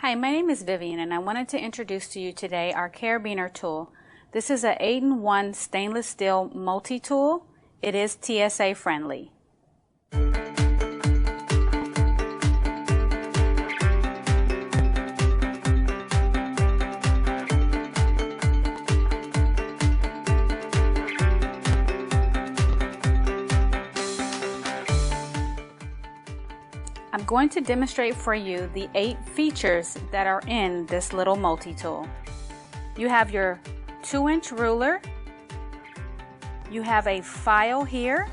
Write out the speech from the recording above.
Hi, my name is Vivian and I wanted to introduce to you today our Carabiner tool. This is an 8-in-1 stainless steel multi-tool. It is TSA friendly. I'm going to demonstrate for you the 8 features that are in this little multi-tool. You have your 2-inch ruler, you have a file here,